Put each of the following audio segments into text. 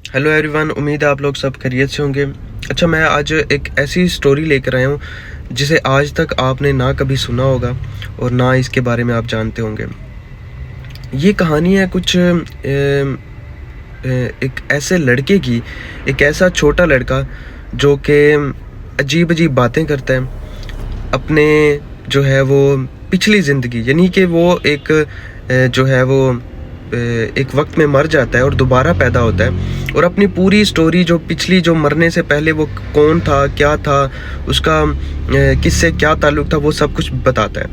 Hello everyone, उम्मीद है आप लोग सब खैरियत से होंगे। अच्छा, मैं आज एक ऐसी स्टोरी लेकर आया हूँ जिसे आज तक आपने ना कभी सुना होगा और ना इसके बारे में आप जानते होंगे। ये कहानी है कुछ एक ऐसे लड़के की, एक ऐसा छोटा लड़का जो कि अजीब-अजीब बातें करता है। अपने जो है वो पिछली ज़िंदगी, यानी कि वो एक जो है वो एक वक्त में मर जाता है और दोबारा पैदा होता है और अपनी पूरी स्टोरी जो पिछली, जो मरने से पहले वो कौन था, क्या था, उसका किससे क्या ताल्लुक़ था, वो सब कुछ बताता है।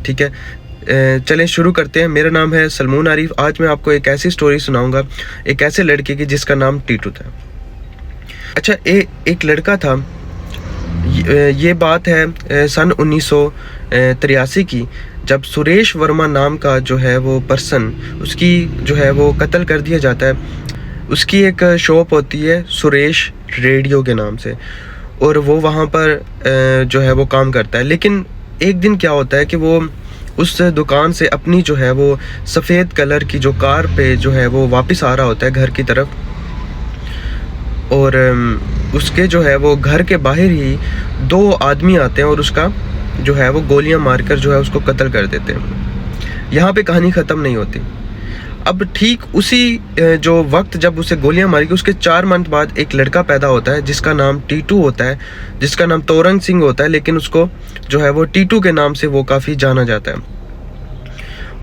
ठीक है, चलें शुरू करते हैं। मेरा नाम है सलमून आरिफ। आज मैं आपको एक ऐसी स्टोरी सुनाऊंगा, एक ऐसे लड़के की जिसका नाम टीटू था। अच्छा, एक लड़का था। ये बात है सन 1983 की, जब सुरेश वर्मा नाम का जो है वो पर्सन, उसकी जो है वो कत्ल कर दिया जाता है। उसकी एक शॉप होती है सुरेश रेडियो के नाम से, और वो वहाँ पर जो है वो काम करता है। लेकिन एक दिन क्या होता है कि वो उस दुकान से अपनी जो है वो सफ़ेद कलर की जो कार पे जो है वो वापस आ रहा होता है घर की तरफ, और उसके जो है वो घर के बाहर ही दो आदमी आते हैं और उसका जो है वो गोलियां मारकर जो है उसको कत्ल कर देते हैं। यहाँ पे कहानी ख़त्म नहीं होती। अब ठीक उसी जो वक्त जब उसे गोलियां मारी गई, उसके 4 मंथ बाद एक लड़का पैदा होता है जिसका नाम टीटू होता है, जिसका नाम तोरंग सिंह होता है, लेकिन उसको जो है वो टीटू के नाम से वो काफ़ी जाना जाता है।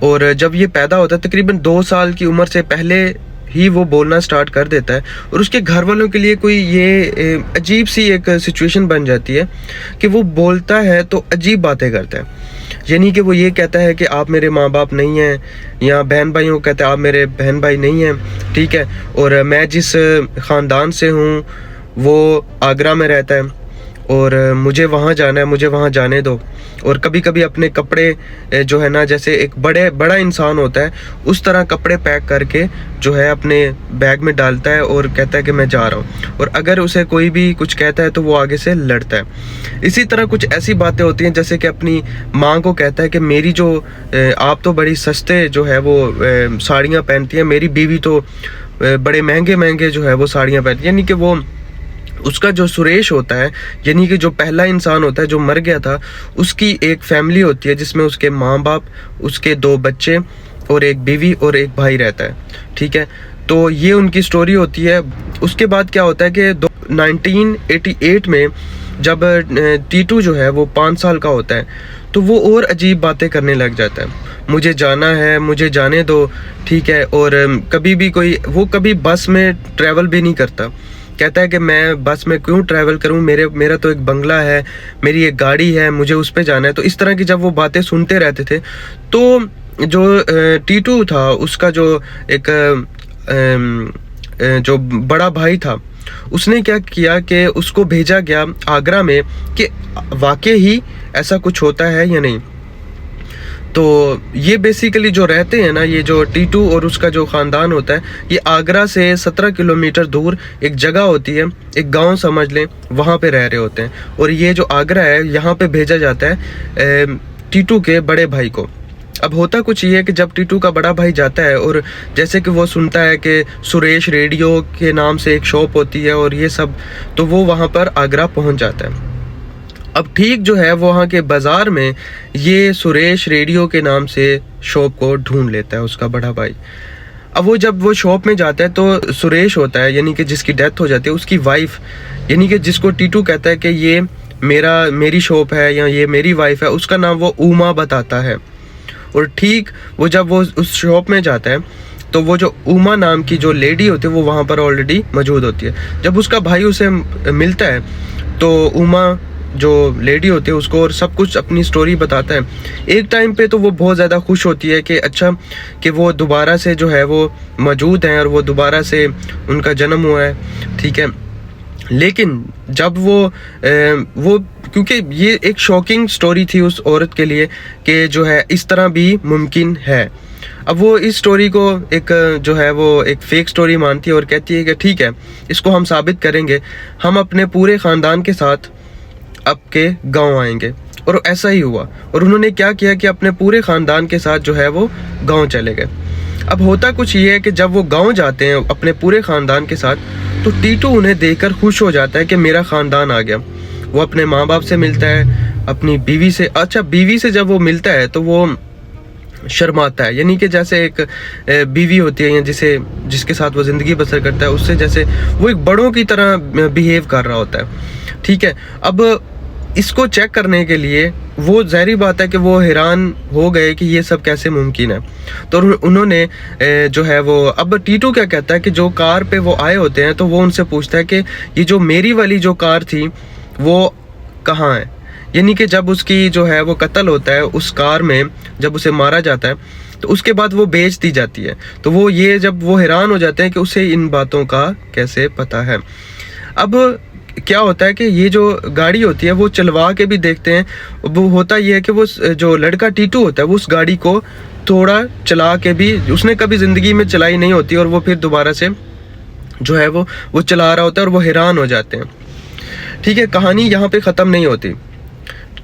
और जब ये पैदा होता है तकरीबन 2 साल की उम्र से पहले ही वो बोलना स्टार्ट कर देता है, और उसके घर वालों के लिए कोई ये अजीब सी एक सिचुएशन बन जाती है कि वो बोलता है तो अजीब बातें करता है। यानी कि वो ये कहता है कि आप मेरे माँ बाप नहीं हैं, या बहन भाइयों को कहता है आप मेरे बहन भाई नहीं हैं। ठीक है, और मैं जिस ख़ानदान से हूँ वो आगरा में रहता है और मुझे वहाँ जाना है, मुझे वहाँ जाने दो। और कभी कभी अपने कपड़े जो है ना, जैसे एक बड़ा इंसान होता है उस तरह कपड़े पैक करके जो है अपने बैग में डालता है और कहता है कि मैं जा रहा हूँ। और अगर उसे कोई भी कुछ कहता है तो वो आगे से लड़ता है। इसी तरह कुछ ऐसी बातें होती हैं जैसे कि अपनी माँ को कहता है कि मेरी जो आप तो बड़ी सस्ते जो है वो साड़ियाँ पहनती हैं, मेरी बीवी तो बड़े महंगे महंगे जो है वो साड़ियाँ पहनती है। यानी कि वो उसका जो सुरेश होता है, यानी कि जो पहला इंसान होता है जो मर गया था, उसकी एक फैमिली होती है जिसमें उसके माँ बाप, उसके 2 बच्चे और एक बीवी और एक भाई रहता है। ठीक है, तो ये उनकी स्टोरी होती है। उसके बाद क्या होता है कि 1988 में जब टीटू जो है वो 5 साल का होता है तो वो और अजीब बातें करने लग जाता है। मुझे जाना है, मुझे जाने दो। ठीक है, और कभी भी कभी बस में ट्रैवल भी नहीं करता। कहता है कि मैं बस में क्यों ट्रैवल करूं, मेरा तो एक बंगला है, मेरी एक गाड़ी है, मुझे उस पे जाना है। तो इस तरह की जब वो बातें सुनते रहते थे तो जो टीटू था, उसका जो एक जो बड़ा भाई था, उसने क्या किया कि उसको भेजा गया आगरा में कि वाकई ही ऐसा कुछ होता है या नहीं। तो ये बेसिकली जो रहते हैं ना, ये जो टीटू और उसका जो ख़ानदान होता है, ये आगरा से 17 किलोमीटर दूर एक जगह होती है, एक गांव समझ लें, वहाँ पे रह रहे होते हैं। और ये जो आगरा है, यहाँ पे भेजा जाता है टीटू के बड़े भाई को। अब होता कुछ ये है कि जब टीटू का बड़ा भाई जाता है और जैसे कि वो सुनता है कि सुरेश रेडियो के नाम से एक शॉप होती है और ये सब, तो वो वहाँ पर आगरा पहुँच जाता है। अब ठीक जो है वहाँ के बाज़ार में ये सुरेश रेडियो के नाम से शॉप को ढूंढ लेता है उसका बड़ा भाई। अब वो जब वो शॉप में जाता है तो सुरेश होता है, यानी कि जिसकी डेथ हो जाती है, उसकी वाइफ, यानी कि जिसको टीटू कहता है कि ये मेरी शॉप है या ये मेरी वाइफ है, उसका नाम वो उमा बताता है। और ठीक वो जब वो उस शॉप में जाता है तो वो जो उमा नाम की जो लेडी होती है वो वहाँ पर ऑलरेडी मौजूद होती है। जब उसका भाई उसे मिलता है तो उमा जो लेडी होती है उसको और सब कुछ अपनी स्टोरी बताता है। एक टाइम पे तो वो बहुत ज़्यादा खुश होती है कि अच्छा कि वो दोबारा से जो है वो मौजूद हैं और वो दोबारा से उनका जन्म हुआ है। ठीक है, लेकिन जब वो क्योंकि ये एक शॉकिंग स्टोरी थी उस औरत के लिए कि जो है इस तरह भी मुमकिन है। अब वो इस स्टोरी को एक जो है वो एक फेक स्टोरी मानती है और कहती है कि ठीक है, इसको हम साबित करेंगे, हम अपने पूरे ख़ानदान के साथ आपके गांव आएंगे। और ऐसा ही हुआ, और उन्होंने क्या किया कि अपने पूरे ख़ानदान के साथ जो है वो गांव चले गए। अब होता कुछ ये है कि जब वो गांव जाते हैं अपने पूरे ख़ानदान के साथ, तो टीटू उन्हें देखकर खुश हो जाता है कि मेरा ख़ानदान आ गया। वो अपने माँ बाप से मिलता है, अपनी बीवी से। अच्छा, बीवी से जब वो मिलता है तो वो शर्माता है, यानी कि जैसे एक बीवी होती है या जिसके साथ वो ज़िंदगी बसर करता है, उससे जैसे वो एक बड़ों की तरह बिहेव कर रहा होता है। ठीक है, अब इसको चेक करने के लिए वो ज़ाहिर बात है कि वो हैरान हो गए कि ये सब कैसे मुमकिन है। तो उन्होंने जो है वो, अब टीटू क्या कहता है कि जो कार पे वो आए होते हैं तो वो उनसे पूछता है कि ये जो मेरी वाली जो कार थी वो कहाँ है। यानी कि जब उसकी जो है वो कत्ल होता है उस कार में, जब उसे मारा जाता है तो उसके बाद वो बेच दी जाती है। तो वो ये जब वो हैरान हो जाते हैं कि उसे इन बातों का कैसे पता है। अब क्या होता है कि ये जो गाड़ी होती है वो चलवा के भी देखते हैं। वो होता ये है कि वो जो लड़का टीटू होता है वो उस गाड़ी को थोड़ा चला के भी, उसने कभी ज़िंदगी में चलाई नहीं होती, और वो फिर दोबारा से जो है वो चला रहा होता है और वो हैरान हो जाते हैं। ठीक है, कहानी यहाँ पे ख़त्म नहीं होती,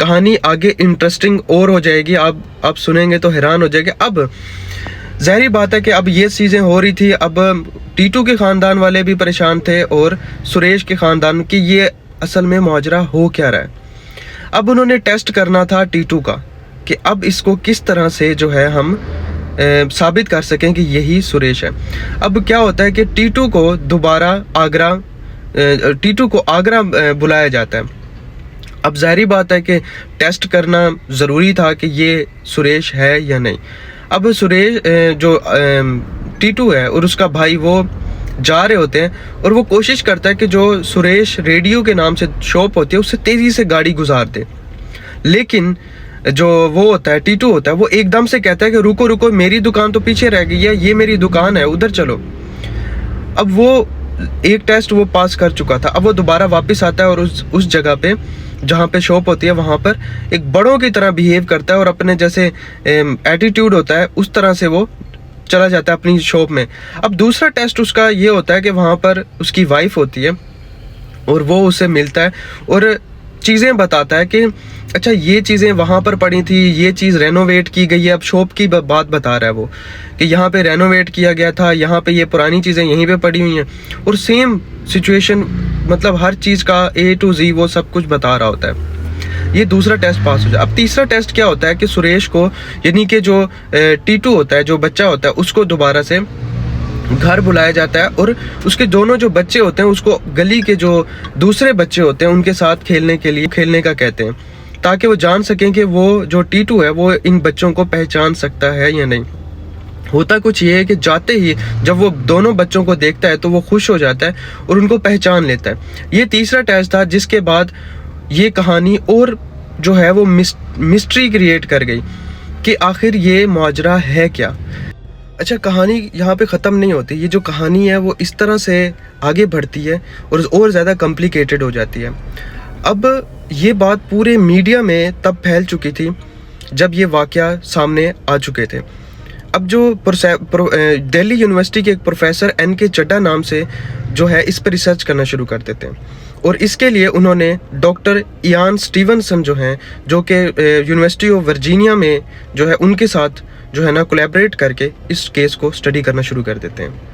कहानी आगे इंटरेस्टिंग और हो जाएगी। आप सुनेंगे तो हैरान हो जाएंगे। अब ज़ाहिर बात है कि अब ये चीज़ें हो रही थी, अब टीटू के ख़ानदान वाले भी परेशान थे और सुरेश के ख़ानदान की, ये असल में माजरा हो क्या रहा है। अब उन्होंने टेस्ट करना था टीटू का कि अब इसको किस तरह से जो है हम साबित कर सकें कि यही सुरेश है। अब क्या होता है कि टीटू को आगरा बुलाया जाता है। अब ज़ाहिर बात है कि टेस्ट करना ज़रूरी था कि ये सुरेश है या नहीं। अब सुरेश जो टीटू है और उसका भाई वो जा रहे होते हैं और वो कोशिश करता है कि जो सुरेश रेडियो के नाम से शॉप होती है उससे तेज़ी से गाड़ी गुजार दे। लेकिन जो वो होता है, टीटू होता है, वो एकदम से कहता है कि रुको रुको, मेरी दुकान तो पीछे रह गई है, ये मेरी दुकान है, उधर चलो। अब वो एक टेस्ट वो पास कर चुका था। अब वो दोबारा वापस आता है और उस जगह पे जहाँ पे शॉप होती है वहाँ पर एक बड़ों की तरह बिहेव करता है और अपने जैसे एटीट्यूड होता है उस तरह से वो चला जाता है अपनी शॉप में। अब दूसरा टेस्ट उसका ये होता है कि वहाँ पर उसकी वाइफ होती है और वो उससे मिलता है और चीज़ें बताता है कि अच्छा ये चीज़ें वहाँ पर पड़ी थी, ये चीज़ रेनोवेट की गई है। अब शॉप की बात बता रहा है वो कि यहाँ पे रेनोवेट किया गया था, यहाँ पे ये पुरानी चीज़ें यहीं पे पड़ी हुई हैं और सेम सिचुएशन, मतलब हर चीज़ का A to Z वो सब कुछ बता रहा होता है। ये दूसरा टेस्ट पास हो जाए। अब तीसरा टेस्ट क्या होता है कि सुरेश को, यानी कि जो टीटू होता है, जो बच्चा होता है, उसको दोबारा से घर बुलाया जाता है और उसके दोनों जो बच्चे होते हैं उसको गली के जो दूसरे बच्चे होते हैं उनके साथ खेलने का कहते हैं, ताकि वो जान सकें कि वो जो टीटू है वो इन बच्चों को पहचान सकता है या नहीं। होता कुछ ये है कि जाते ही जब वो दोनों बच्चों को देखता है तो वो खुश हो जाता है और उनको पहचान लेता है। ये तीसरा टेस्ट था जिसके बाद ये कहानी और जो है वो मिस्ट्री क्रिएट कर गई कि आखिर ये माजरा है क्या। अच्छा, कहानी यहाँ पे ख़त्म नहीं होती। ये जो कहानी है वो इस तरह से आगे बढ़ती है और ज़्यादा कॉम्प्लिकेटेड हो जाती है। अब ये बात पूरे मीडिया में तब फैल चुकी थी जब ये वाक़या सामने आ चुके थे। अब जो दिल्ली यूनिवर्सिटी के एक प्रोफेसर NK चड्डा नाम से जो है इस पर रिसर्च करना शुरू कर देते हैं और इसके लिए उन्होंने डॉक्टर इयान स्टीवनसन जो हैं, जो कि यूनिवर्सिटी ऑफ वर्जीनिया में जो है उनके साथ जो है ना कोलैबोरेट करके इस केस को स्टडी करना शुरू कर देते हैं।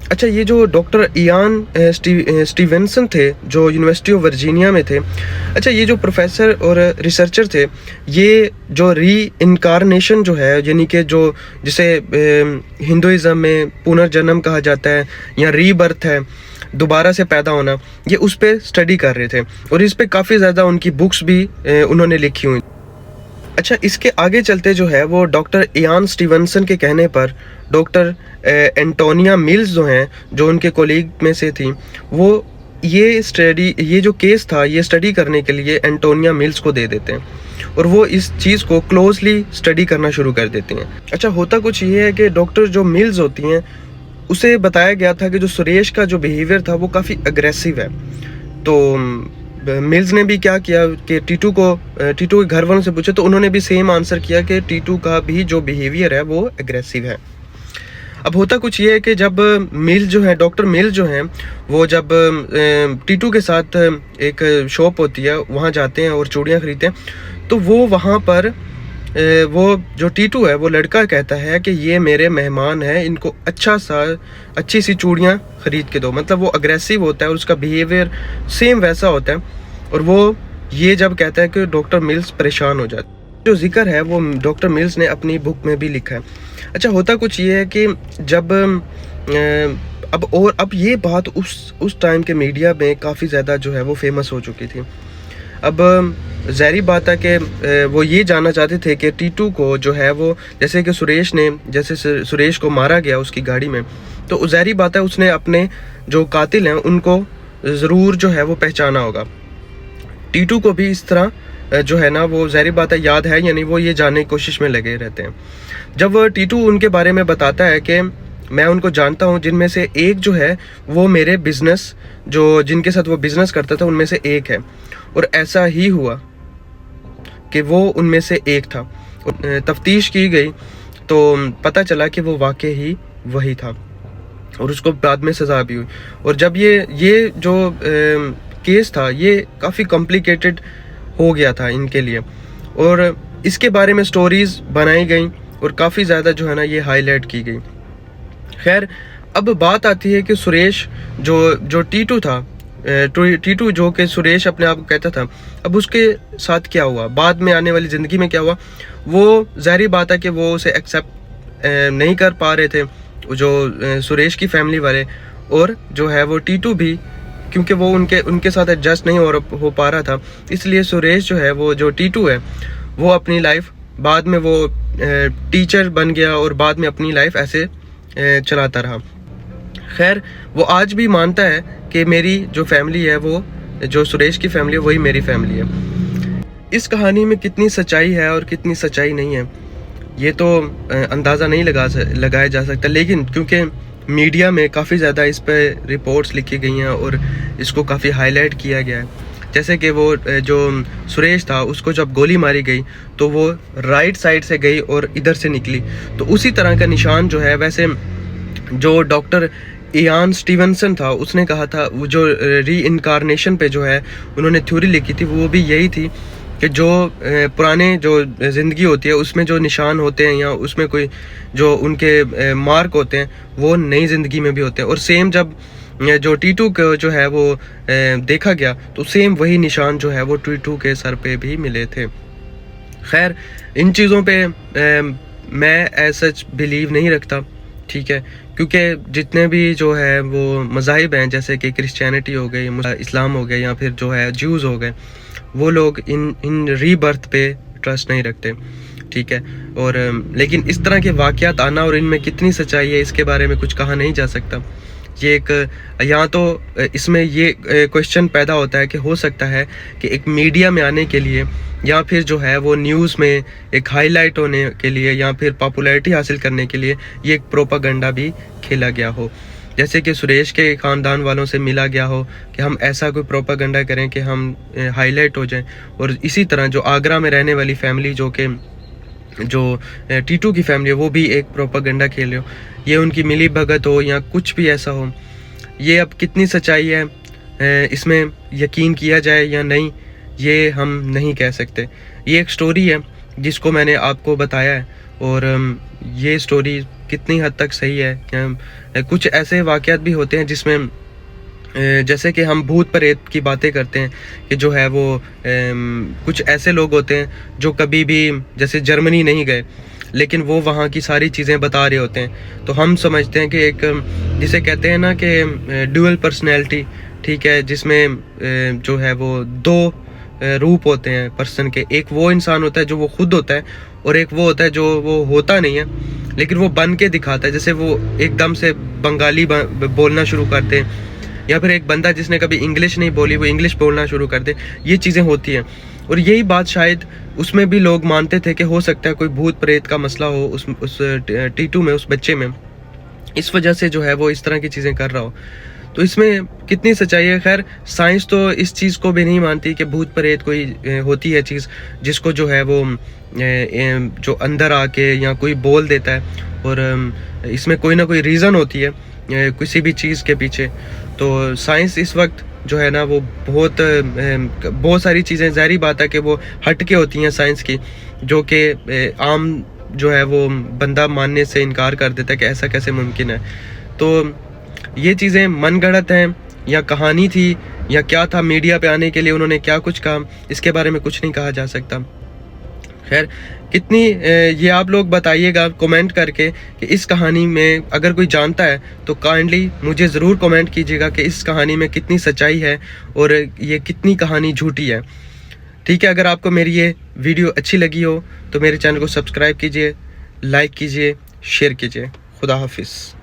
अच्छा, ये जो डॉक्टर इयान स्टीवनसन थे जो यूनिवर्सिटी ऑफ वर्जीनिया में थे, अच्छा ये जो प्रोफेसर और रिसर्चर थे, ये जो री इनकारनेशन जो है, यानी कि जो जिसे हिंदुइज़्म में पुनर्जन्म कहा जाता है या रीबर्थ है, दोबारा से पैदा होना, ये उस पर स्टडी कर रहे थे और इस पर काफ़ी ज़्यादा उनकी बुक्स भी उन्होंने लिखी हुई। अच्छा, इसके आगे चलते जो है वो डॉक्टर इयान स्टीवनसन के कहने पर डॉक्टर एंटोनिया मिल्स जो हैं, जो उनके कोलीग में से थी, वो ये जो केस था ये स्टडी करने के लिए एंटोनिया मिल्स को दे देते हैं और वो इस चीज़ को क्लोजली स्टडी करना शुरू कर देती हैं। अच्छा, होता कुछ ये है कि डॉक्टर जो मिल्स होती हैं उसे बताया गया था कि जो सुरेश का जो बिहेवियर था वो काफ़ी अग्रेसिव है। तो मिल्स ने भी क्या किया कि टीटू के घर वालों से पूछा तो उन्होंने भी सेम आंसर किया कि टीटू का भी जो बिहेवियर है वो एग्रेसिव है। अब होता कुछ ये है कि जब मिल जो है, डॉक्टर मिल जो हैं, वो जब टीटू के साथ एक शॉप होती है वहाँ जाते हैं और चूड़ियाँ खरीदते हैं, तो वो वहाँ पर वो जो टीटू है वो लड़का कहता है कि ये मेरे मेहमान हैं, इनको अच्छी सी चूड़ियाँ ख़रीद के दो। मतलब वो अग्रेसिव होता है और उसका बिहेवियर सेम वैसा होता है। और वो ये जब कहता है कि डॉक्टर मिल्स परेशान हो जाता है। जो ज़िक्र है वो डॉक्टर मिल्स ने अपनी बुक में भी लिखा है। अच्छा, होता कुछ ये है कि जब अब ये बात उस टाइम के मीडिया में काफ़ी ज़्यादा जो है वो फेमस हो चुकी थी। अब ज़ाहिर बात है कि वो ये जानना चाहते थे कि टीटू को जो है वो, जैसे कि सुरेश को मारा गया उसकी गाड़ी में, तो ज़ाहिर बात है उसने अपने जो कातिल हैं उनको ज़रूर जो है वो पहचाना होगा। टीटू को भी इस तरह जो है ना वो ज़ाहिर बात है याद है या नहीं, वो ये जानने की कोशिश में लगे रहते हैं। जब टीटू उनके बारे में बताता है कि मैं उनको जानता हूँ, जिनमें से एक जो है वो मेरे बिज़नेस जिनके साथ वो बिज़नेस करता था उनमें से एक है, और ऐसा ही हुआ कि वो उनमें से एक था। तफ्तीश की गई तो पता चला कि वो वाकई ही वही था और उसको बाद में सज़ा भी हुई। और जब ये जो केस था ये काफ़ी कॉम्प्लिकेटेड हो गया था इनके लिए, और इसके बारे में स्टोरीज़ बनाई गई और काफ़ी ज़्यादा जो है ना ये हाईलाइट की गई। खैर, अब बात आती है कि सुरेश जो टीटू था, टीटू जो कि सुरेश अपने आप को कहता था, अब उसके साथ क्या हुआ, बाद में आने वाली ज़िंदगी में क्या हुआ, वो ज़ाहिर बात है कि वो उसे एक्सेप्ट नहीं कर पा रहे थे जो सुरेश की फैमिली वाले, और जो है वो टीटू भी, क्योंकि वो उनके साथ एडजस्ट नहीं हो पा रहा था, इसलिए सुरेश जो है वो जो टीटू है वो अपनी लाइफ बाद में वो टीचर बन गया और बाद में अपनी लाइफ ऐसे चलाता रहा। खैर, वो आज भी मानता है कि मेरी जो फैमिली है वो, जो सुरेश की फैमिली है, वही मेरी फैमिली है। इस कहानी में कितनी सच्चाई है और कितनी सच्चाई नहीं है ये तो अंदाज़ा नहीं लगाया जा सकता, लेकिन क्योंकि मीडिया में काफ़ी ज़्यादा इस पर रिपोर्ट्स लिखी गई हैं और इसको काफ़ी हाईलाइट किया गया है। जैसे कि वो जो सुरेश था उसको जब गोली मारी गई तो वो राइट साइड से गई और इधर से निकली, तो उसी तरह का निशान जो है, वैसे जो डॉक्टर इयान स्टीवनसन था उसने कहा था, वो जो री इनकारनेशन पे जो है उन्होंने थ्योरी लिखी थी, वो भी यही थी कि जो पुराने जो ज़िंदगी होती है उसमें जो निशान होते हैं या उसमें कोई जो उनके मार्क होते हैं वो नई ज़िंदगी में भी होते हैं। और सेम जब जो टीटू को जो है वो देखा गया तो सेम वही निशान जो है वो टीटू के सर पे भी मिले थे। खैर, इन चीज़ों पे मैं ऐसा बिलीव नहीं रखता, ठीक है, क्योंकि जितने भी जो है वो मज़ाहिब हैं, जैसे कि क्रिश्चियनिटी हो गई, इस्लाम हो गया, या फिर जो है ज्यूज़ हो गए, वो लोग इन रीबर्थ पे ट्रस्ट नहीं रखते, ठीक है। और लेकिन इस तरह के वाक़यात आना और इनमें कितनी सच्चाई है इसके बारे में कुछ कहा नहीं जा सकता। ये एक यहाँ तो इसमें ये क्वेश्चन पैदा होता है कि हो सकता है कि एक मीडिया में आने के लिए या फिर जो है वो न्यूज़ में एक हाईलाइट होने के लिए या फिर पॉपुलैरिटी हासिल करने के लिए ये एक प्रोपागेंडा भी खेला गया हो, जैसे कि सुरेश के ख़ानदान वालों से मिला गया हो कि हम ऐसा कोई प्रोपागेंडा करें कि हम हाईलाइट हो जाएं। और इसी तरह जो आगरा में रहने वाली फैमिली जो टीटू की फैमिली है वो भी एक प्रोपागेंडा खेल रहे हो, ये उनकी मिली भगत हो या कुछ भी ऐसा हो। ये अब कितनी सच्चाई है, इसमें यकीन किया जाए या नहीं, ये हम नहीं कह सकते। ये एक स्टोरी है जिसको मैंने आपको बताया है, और ये स्टोरी कितनी हद तक सही है, कुछ ऐसे वाक़यात भी होते हैं जिसमें जैसे कि हम भूत प्रेत की बातें करते हैं कि जो है वो कुछ ऐसे लोग होते हैं जो कभी भी जैसे जर्मनी नहीं गए लेकिन वो वहाँ की सारी चीज़ें बता रहे होते हैं, तो हम समझते हैं कि एक जिसे कहते हैं ना कि ड्यूअल पर्सनैलिटी, ठीक है, जिसमें जो है वो दो रूप होते हैं पर्सन के। एक वो इंसान होता है जो वो खुद होता है, और एक वो होता है जो वो होता नहीं है लेकिन वो बन के दिखाता है, जैसे वो एकदम से बंगाली बोलना शुरू करते हैं, या फिर एक बंदा जिसने कभी इंग्लिश नहीं बोली वो इंग्लिश बोलना शुरू कर दे। ये चीज़ें होती हैं, और यही बात शायद उसमें भी लोग मानते थे कि हो सकता है कोई भूत प्रेत का मसला हो उस टीटू में, उस बच्चे में, इस वजह से जो है वो इस तरह की चीज़ें कर रहा हो। तो इसमें कितनी सच्चाई है? खैर, साइंस तो इस चीज़ को भी नहीं मानती कि भूत प्रेत कोई होती है चीज़ जिसको जो है वो जो अंदर आके या कोई बोल देता है, और इसमें कोई ना कोई रीज़न होती है किसी भी चीज़ के पीछे। तो साइंस इस वक्त जो है ना वो बहुत सारी चीज़ें, ज़ाहिर बात है कि वो हटके होती हैं साइंस की, जो कि आम जो है वो बंदा मानने से इनकार कर देता है कि ऐसा कैसे मुमकिन है। तो ये चीज़ें मनगढ़ंत हैं या कहानी थी या क्या था, मीडिया पे आने के लिए उन्होंने क्या कुछ कहा, इसके बारे में कुछ नहीं कहा जा सकता। खैर, कितनी ये आप लोग बताइएगा कमेंट करके कि इस कहानी में अगर कोई जानता है तो काइंडली मुझे ज़रूर कमेंट कीजिएगा कि इस कहानी में कितनी सच्चाई है और ये कितनी कहानी झूठी है। ठीक है, अगर आपको मेरी ये वीडियो अच्छी लगी हो तो मेरे चैनल को सब्सक्राइब कीजिए, लाइक कीजिए, शेयर कीजिए। खुदा हाफिज़।